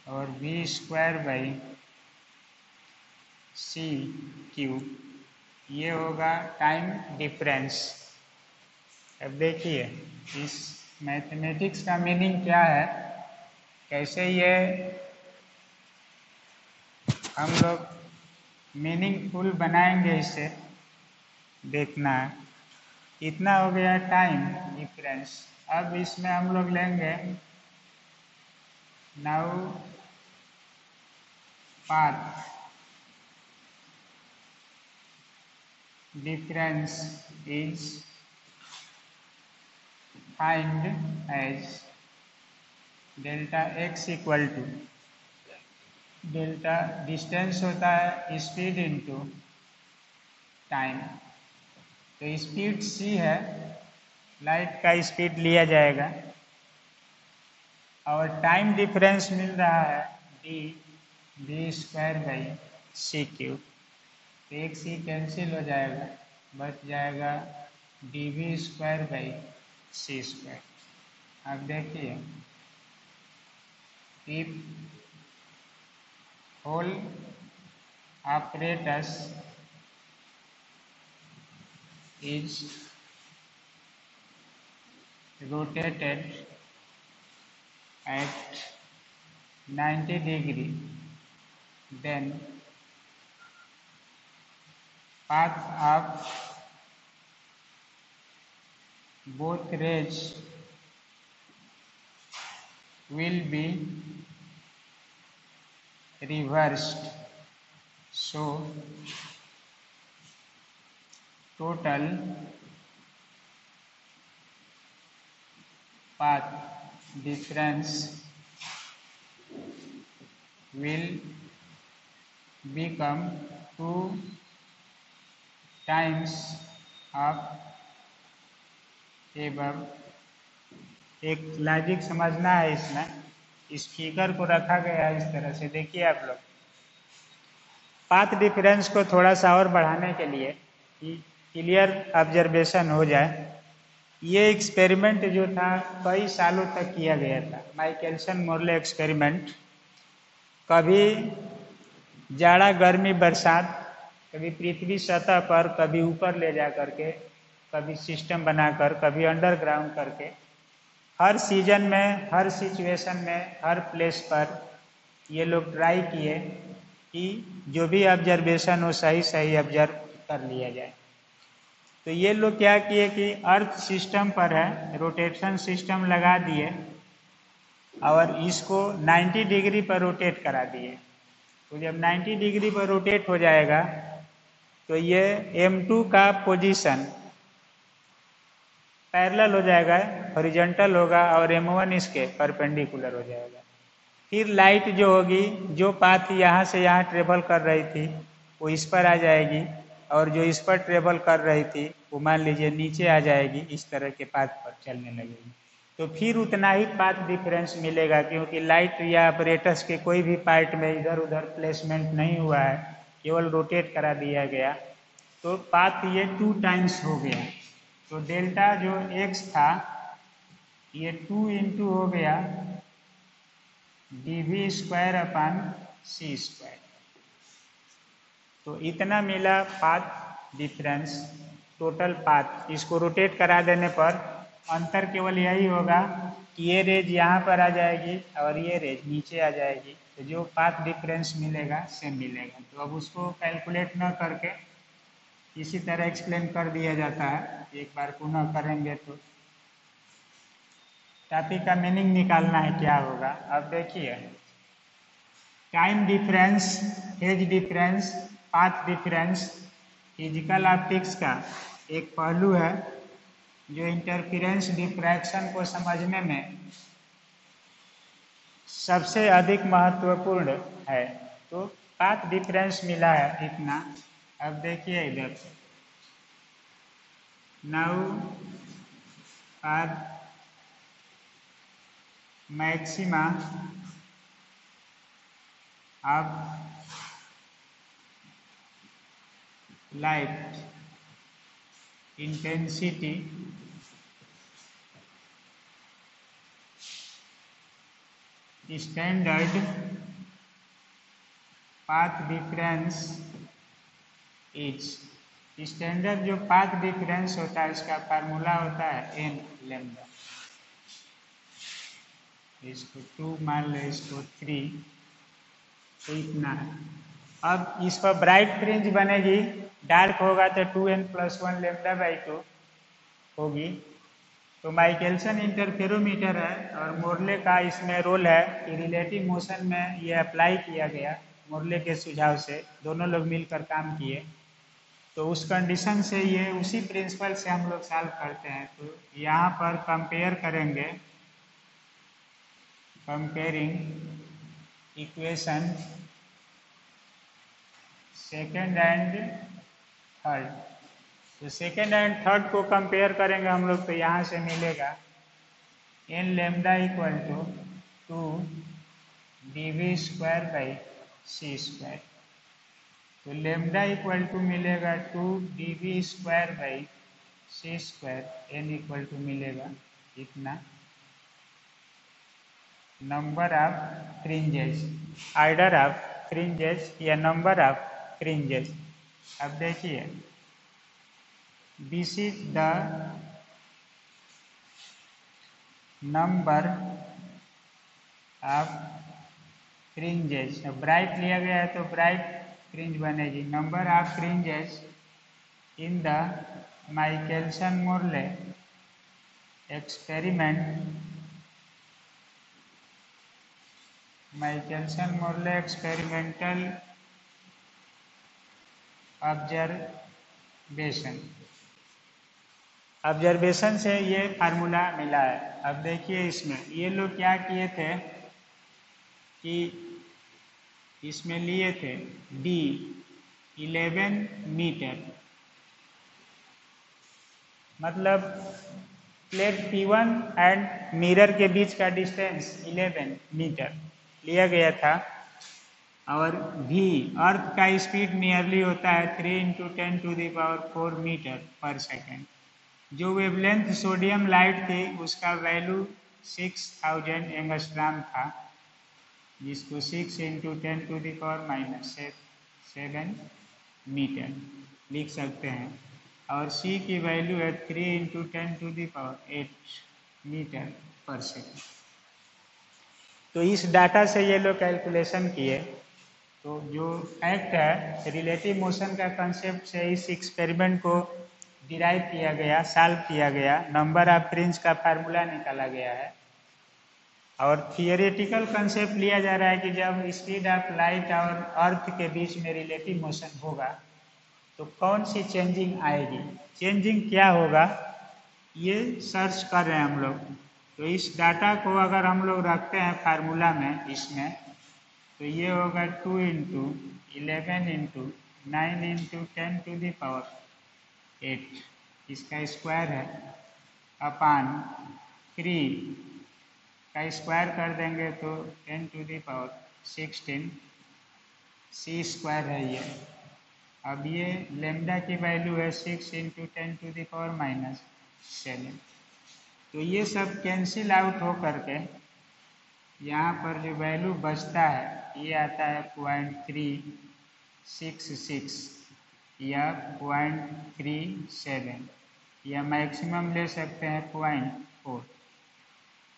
और V square by C cube, ये होगा टाइम डिफरेंस। अब देखिए इस मैथमेटिक्स का मीनिंग क्या है, कैसे ये हम लोग मीनिंगफुल बनाएंगे, इसे देखना है। इतना हो गया टाइम डिफरेंस। अब इसमें हम लोग लेंगे now path difference is find as delta X equal to, delta distance होता है स्पीड इनटू टाइम। तो स्पीड c है, लाइट का स्पीड लिया जाएगा, और टाइम डिफरेंस मिल रहा है D V square by C cube. तो एक सी कैंसिल हो जाएगा, बच जाएगा D V square by C square. अब देखिए if whole apparatus is rotated at 90 degree, then path of both rays will be reversed, so total path difference will become 2 times of above। एक logic समझना है इसमें, इस figure को रखा गया है इस तरह से। देखिए आप लोग, पाथ डिफरेंस को थोड़ा सा और बढ़ाने के लिए कि क्लियर ऑब्जर्वेशन हो जाए, ये एक्सपेरिमेंट जो था कई सालों तक किया गया था, माइकलसन मोरले एक्सपेरिमेंट। कभी जाड़ा गर्मी बरसात, कभी पृथ्वी सतह पर, कभी ऊपर ले जा करके, कभी सिस्टम बनाकर, कभी अंडरग्राउंड करके, हर सीजन में, हर सिचुएशन में, हर प्लेस पर ये लोग ट्राई किए कि जो भी ऑब्जर्वेशन हो सही सही ऑब्जर्व कर लिया जाए। तो ये लोग क्या किए कि अर्थ सिस्टम पर है, रोटेशन सिस्टम लगा दिए और इसको 90 डिग्री पर रोटेट करा दिए। तो जब 90 डिग्री पर रोटेट हो जाएगा तो ये M2 का पोजीशन पैरेलल हो जाएगा, हॉरिजॉन्टल होगा, और M1 इसके परपेंडिकुलर हो जाएगा। फिर लाइट जो होगी, जो पाथ यहाँ से यहाँ ट्रेवल कर रही थी वो इस पर आ जाएगी, और जो इस पर ट्रेवल कर रही थी वो मान लीजिए नीचे आ जाएगी, इस तरह के पाथ पर चलने लगेगी। तो फिर उतना ही पाथ डिफरेंस मिलेगा, क्योंकि लाइट या अपरेटस के कोई भी पार्ट में इधर उधर प्लेसमेंट नहीं हुआ है, केवल रोटेट करा दिया गया। तो पाथ ये 2 टाइम्स हो गया। तो डेल्टा जो x था ये 2 इंटू हो गया D V square upon C square. तो इतना मिला पाथ डिफरेंस, टोटल पाथ। इसको रोटेट करा देने पर अंतर केवल यही होगा कि ये रेज यहाँ पर आ जाएगी और ये रेज नीचे आ जाएगी, तो जो पाथ डिफरेंस मिलेगा सेम मिलेगा। तो अब उसको कैलकुलेट न करके इसी तरह एक्सप्लेन कर दिया जाता है। एक बार पुनः करेंगे तो टॉपिक का मीनिंग निकालना है क्या होगा। अब देखिए, time difference, phase difference, path difference physical optics का एक पहलू है जो इंटरफेरेंस डिफ्रैक्शन को समझने में सबसे अधिक महत्वपूर्ण है। तो पाथ डिफरेंस मिला है इतना। अब देखिए इधर, now path maxima of light intensity standard path difference is. Standard जो पाथ डिफरेंस होता है इसका फार्मूला होता है एन लैम्डा। इसको 2 मान लो, इसको 3, तो इतना है। अब इस पर ब्राइट फ्रिंज बनेगी, डार्क होगा तो 2n+1 λ/2 होगी। तो माइकलसन इंटरफेरोमीटर है और मोरले का इसमें रोल है कि रिलेटिव मोशन में ये अप्लाई किया गया मोरले के सुझाव से, दोनों लोग मिलकर काम किए। तो उस कंडीशन से ये उसी प्रिंसिपल से हम लोग सॉल्व करते हैं। तो यहाँ पर कंपेयर करेंगे, comparing equation second and third. तो सेकेंड एंड थर्ड को कंपेयर करेंगे हम लोग, तो यहाँ से मिलेगा N lambda equal to 2dv²/c²। तो लैम्डा इक्वल टू मिलेगा 2dv²/c², एन इक्वल टू मिलेगा इतना। Number of fringes, order of fringes या नंबर ऑफ फ्रिंजेस। अब देखिए, this is the number of fringes. Bright लिया गया है तो ब्राइट फ्रिंज बनेगी। Number of fringes in the Michelson-Morley experiment, Michelson-Morley experimental observation. Observation से ये फार्मूला मिला है। अब देखिए, इसमें ये लोग क्या किए थे कि इसमें लिए थे d 11 मीटर, मतलब प्लेट P1 एंड मिरर के बीच का डिस्टेंस 11 मीटर लिया गया था। और v, अर्थ का स्पीड नियरली होता है 3 × 10⁴ मीटर पर सेकेंड। जो वेवलेंथ सोडियम लाइट थी उसका वैल्यू 6000 एंगस्ट्रॉम था, जिसको 6 × 10⁻⁷ मीटर लिख सकते हैं। और c की वैल्यू है 3 × 10⁸ मीटर पर सेकेंड। तो इस डाटा से ये लोग कैलकुलेशन किए। तो जो फैक्ट है, रिलेटिव मोशन का कंसेप्ट से इस एक्सपेरिमेंट को डिराइव किया गया, सॉल्व किया गया, नंबर ऑफ फ्रिंज का फार्मूला निकाला गया है। और थियोरेटिकल कंसेप्ट लिया जा रहा है कि जब स्पीड ऑफ लाइट और अर्थ के बीच में रिलेटिव मोशन होगा तो कौन सी चेंजिंग आएगी, चेंजिंग क्या होगा, ये सर्च कर रहे हैं हम लोग। तो इस डाटा को अगर हम लोग रखते हैं फार्मूला में इसमें, तो ये होगा 2 × 11 × 9 × 10⁸, इसका स्क्वायर है, अपान 3 का स्क्वायर कर देंगे तो 10⁻16 c² है ये। अब ये लैम्डा की वैल्यू है 6 × 10⁻⁷। तो ये सब कैंसिल आउट हो करके यहाँ पर जो वैल्यू बचता है ये आता है 0.366 या 0.37, या मैक्सिमम ले सकते हैं 0.4।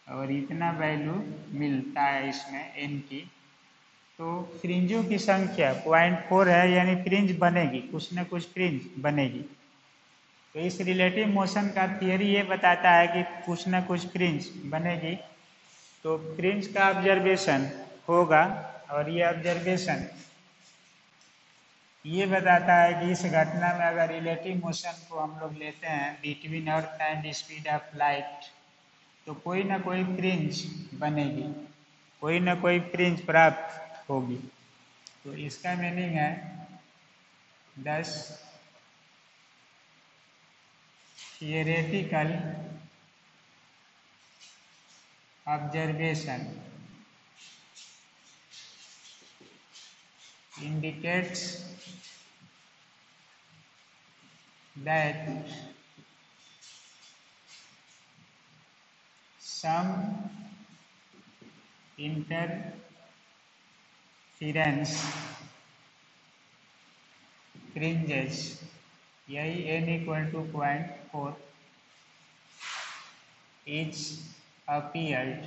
और इतना वैल्यू मिलता है इसमें n की। तो फ्रिंजों की संख्या 0.4 है, यानी फ्रिंज बनेगी, कुछ न कुछ फ्रिंज बनेगी। तो इस रिलेटिव मोशन का थियरी ये बताता है कि कुछ न कुछ फ्रिंज बनेगी। तो फ्रिंज का ऑब्जर्वेशन होगा, और ये ऑब्जर्वेशन ये बताता है कि इस घटना में अगर रिलेटिव मोशन को हम लोग लेते हैं between earth and speed of light, तो कोई ना कोई फ्रिंज बनेगी, कोई ना कोई फ्रिंज प्राप्त होगी। तो इसका मीनिंग है 10 theoretical observation indicates that some interference fringes, यही n equal to 0.4 is appeared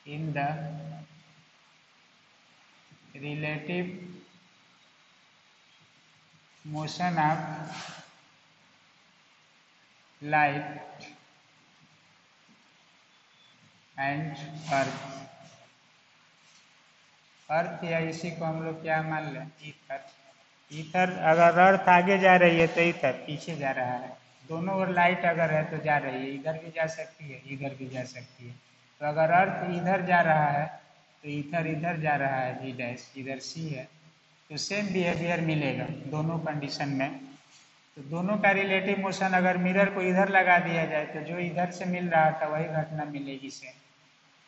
in the relative motion of light and earth। अर्थ या इसी को हम लोग क्या मान लें, ईथर। ईथर अगर अर्थ आगे जा रही है तो ईथर पीछे जा रहा है। दोनों ओर लाइट अगर है तो जा रही है, इधर भी जा सकती है इधर भी जा सकती है। तो अगर अर्थ इधर जा रहा है तो ईथर इधर जा रहा है, V डैश इधर C है, तो सेम बिहेवियर मिलेगा दोनों कंडीशन में। तो दोनों का रिलेटिव मोशन अगर मिरर को इधर लगा दिया जाए तो जो इधर से मिल रहा था वही घटना मिलेगी सेम,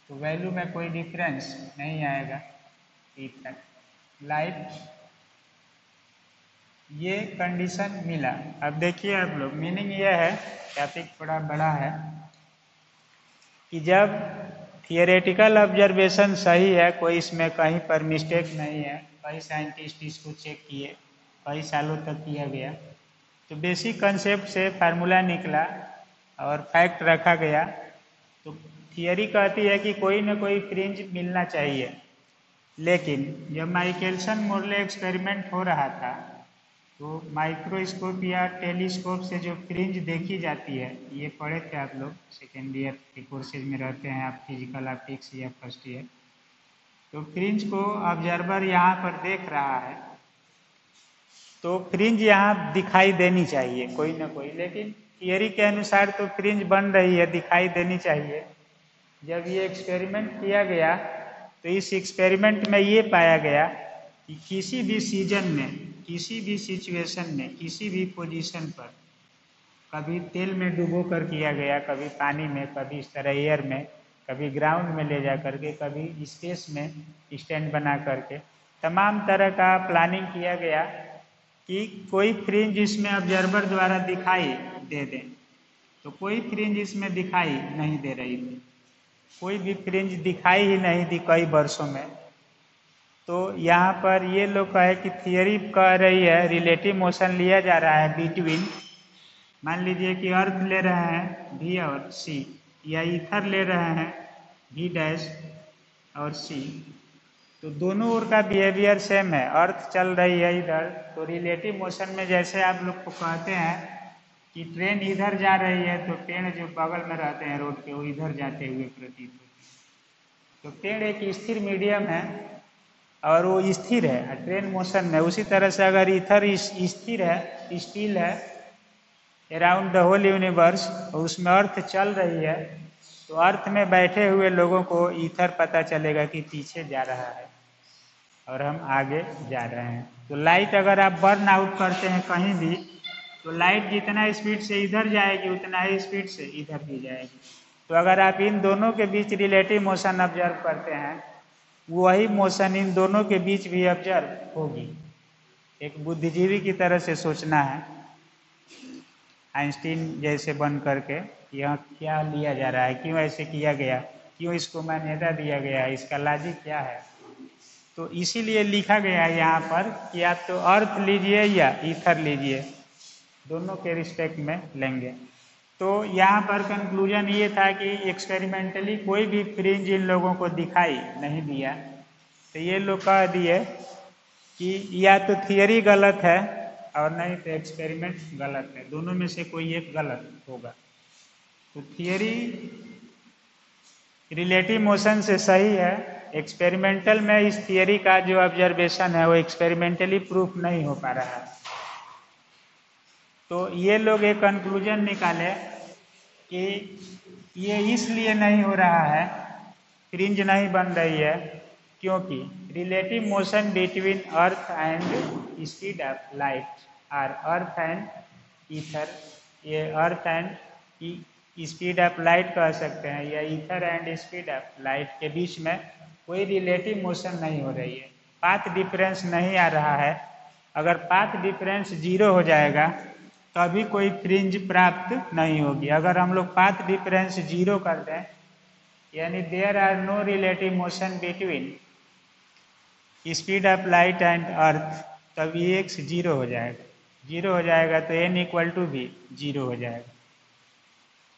तो वैल्यू में कोई डिफरेंस नहीं आएगा। ईथर लाइट ये कंडीशन मिला। अब देखिए आप लोग, मीनिंग ये है, टॉपिक थोड़ा बड़ा है, कि जब थियोरेटिकल ऑब्जर्वेशन सही है, कोई इसमें कहीं पर मिस्टेक नहीं है, कई साइंटिस्ट इसको चेक किए, कई सालों तक किया गया, तो बेसिक कंसेप्ट से फार्मूला निकला और फैक्ट रखा गया। तो थियरी कहती है कि कोई न कोई फ्रिंज मिलना चाहिए, लेकिन जब माइकलसन मोरले एक्सपेरिमेंट हो रहा था तो माइक्रोस्कोप या टेलीस्कोप से जो फ्रिंज देखी जाती है, ये पढ़े थे आप लोग, सेकेंड ईयर के कोर्सेज में रहते हैं आप, फिजिकल ऑप्टिक्स या फर्स्ट ईयर। तो फ्रिंज को ऑब्जर्वर यहाँ पर देख रहा है, तो फ्रिंज यहाँ दिखाई देनी चाहिए कोई ना कोई, लेकिन थियरी के अनुसार तो फ्रिंज बन रही है, दिखाई देनी चाहिए। जब ये एक्सपेरिमेंट किया गया तो इस एक्सपेरिमेंट में ये पाया गया कि किसी भी सीजन में, किसी भी सिचुएशन में, किसी भी पोजीशन पर, कभी तेल में डुबो कर किया गया, कभी पानी में, कभी इस तरह एयर में, कभी ग्राउंड में ले जा करके, कभी स्पेस में स्टैंड बना करके, तमाम तरह का प्लानिंग किया गया कि कोई फ्रिंज इसमें ऑब्जर्वर द्वारा दिखाई दे दे। तो कोई फ्रिंज इसमें दिखाई नहीं दे रही थी, कोई भी फ्रिंज दिखाई ही नहीं दी कई वर्षों में। तो यहाँ पर ये लोग कहे कि थियरी कह रही है रिलेटिव मोशन लिया जा रहा है बिटवीन, मान लीजिए कि अर्थ ले रहे हैं V और C, या ईथर ले रहे हैं V डैश और C, तो दोनों ओर का बिहेवियर सेम है। अर्थ चल रही है इधर, तो रिलेटिव मोशन में जैसे आप लोग को कहते हैं कि ट्रेन इधर जा रही है तो पेड़ जो बगल में रहते हैं रोड के वो इधर जाते हुए प्रतीत होते हैं। तो पेड़ एक स्थिर मीडियम है और वो स्थिर है, ट्रेन मोशन में। उसी तरह से अगर इथर स्थिर है, स्टिल है अराउंड द होल यूनिवर्स, और उसमें अर्थ चल रही है, तो अर्थ में बैठे हुए लोगों को ईथर पता चलेगा कि पीछे जा रहा है और हम आगे जा रहे हैं। तो लाइट अगर आप बर्न आउट करते हैं कहीं भी, तो लाइट जितना स्पीड से इधर जाएगी उतना ही स्पीड से इधर भी जाएगी। तो अगर आप इन दोनों के बीच रिलेटिव मोशन ऑब्जर्व करते हैं, वही मोशन इन दोनों के बीच भी ऑब्जर्व होगी। एक बुद्धिजीवी की तरह से सोचना है, आइंस्टीन जैसे बन करके यह क्या लिया जा रहा है, क्यों ऐसे किया गया, क्यों इसको मान्यता दिया गया, इसका लॉजिक क्या है। तो इसीलिए लिखा गया है यहाँ पर कि आप तो अर्थ लीजिए या ईथर लीजिए, दोनों के रिस्पेक्ट में लेंगे। तो यहाँ पर कंक्लूजन ये था कि एक्सपेरिमेंटली कोई भी फ्रिंज इन लोगों को दिखाई नहीं दिया। तो ये लोग कह दिए कि या तो थियरी गलत है और नहीं तो एक्सपेरिमेंट गलत है, दोनों में से कोई एक गलत होगा। तो थियरी रिलेटिव मोशन से सही है, एक्सपेरिमेंटल में इस थियरी का जो ऑब्जर्वेशन है वो एक्सपेरिमेंटली प्रूफ नहीं हो पा रहा है। तो ये लोग एक कंक्लूजन निकाले कि ये इसलिए नहीं हो रहा है, फ्रिंज नहीं बन रही है, क्योंकि relative motion between earth and speed of light और अर्थ एंड ईथर, ये earth and speed of light कह सकते हैं, या ether and speed of light के बीच में कोई रिलेटिव मोशन नहीं हो रही है, पाथ डिफरेंस नहीं आ रहा है। अगर पाथ डिफरेंस 0 हो जाएगा तभी कोई फ्रिंज प्राप्त नहीं होगी। अगर हम लोग पाथ डिफरेंस 0 कर दें, यानी there are no relative motion between speed of light and earth, तब Ex 0 हो जाएगा। 0 हो जाएगा तो n इक्वल टू भी 0 हो जाएगा।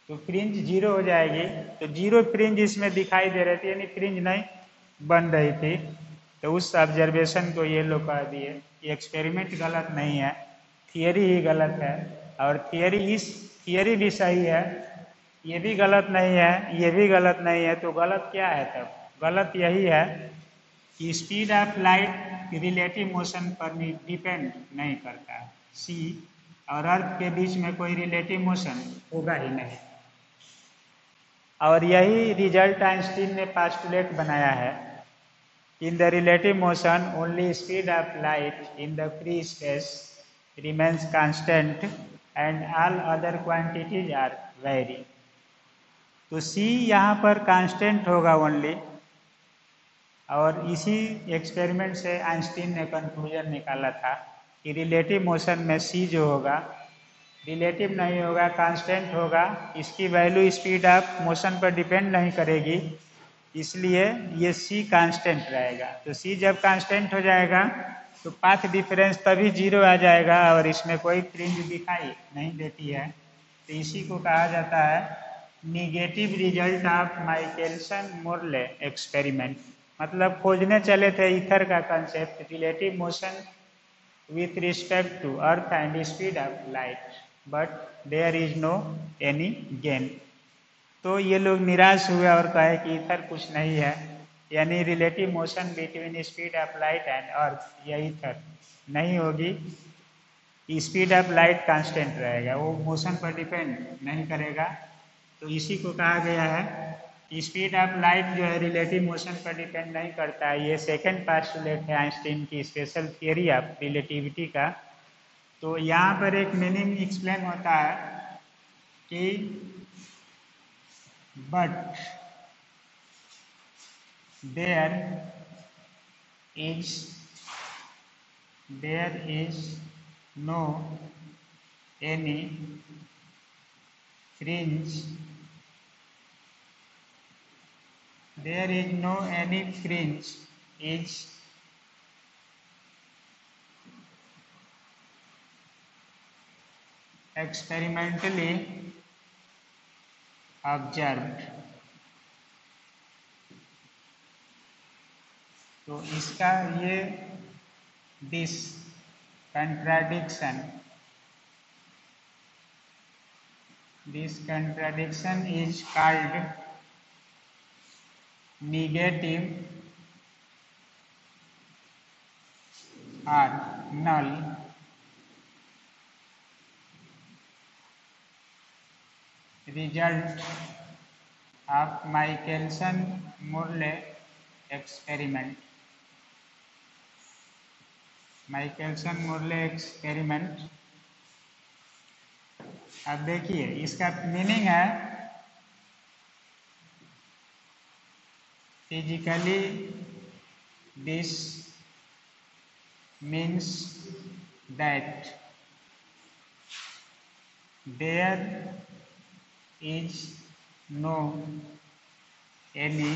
तो फ्रिंज 0 हो जाएगी, तो 0 फ्रिंज इसमें दिखाई दे रही थी, यानी फ्रिंज नहीं बन रही थी। तो उस ऑब्जर्वेशन को ये लोग कह दिए कि एक्सपेरिमेंट गलत नहीं है, थियरी ही गलत है। और थियरी भी सही है, ये भी गलत नहीं है, ये भी गलत नहीं है। तो गलत क्या है तब? गलत यही है कि speed of light relative motion पर डिपेंड नहीं करता। सी और अर्थ के बीच में कोई रिलेटिव मोशन होगा ही नहीं। और यही रिजल्ट आइंस्टीन ने पास्टुलेट बनाया है। In the relative motion only speed of light in the free space remains constant and all other quantities are vary. तो सी यहाँ पर कांस्टेंट होगा ओनली। और इसी एक्सपेरिमेंट से आइंस्टीन ने कंक्लूजन निकाला था कि रिलेटिव मोशन में सी जो होगा रिलेटिव नहीं होगा, कांस्टेंट होगा। इसकी वैल्यू स्पीड ऑफ मोशन पर डिपेंड नहीं करेगी, इसलिए ये सी कांस्टेंट रहेगा। तो सी जब कांस्टेंट हो जाएगा तो पाथ डिफरेंस तभी 0 आ जाएगा और इसमें कोई फ्रिंज दिखाई नहीं देती है। तो इसी को कहा जाता है negative result of Michelson Morley experiment. मतलब खोजने चले थे ईथर का concept, relative motion with respect to earth and speed of light, but there is no any gain। तो ये लोग निराश हुए और कहे कि इथर कुछ नहीं है, यानी relative motion between speed of light and अर्थ, या इथर नहीं होगी। स्पीड ऑफ लाइट कांस्टेंट रहेगा, वो मोशन पर डिपेंड नहीं करेगा। तो इसी को कहा गया है कि स्पीड ऑफ लाइट जो है रिलेटिव मोशन पर डिपेंड नहीं करता है। ये सेकेंड पास्टुलेट है आइंस्टीन की स्पेशल थियरी ऑफ रिलेटिविटी का। तो यहाँ पर एक मीनिंग एक्सप्लेन होता है कि but there is no any fringe, there is no any fringe is experimentally observed। तो इसका ये this contradiction is called negative or null result of Michelson-Morley experiment। Michelson Morley experiment. अब देखिए इसका मीनिंग है physically this means that there is no any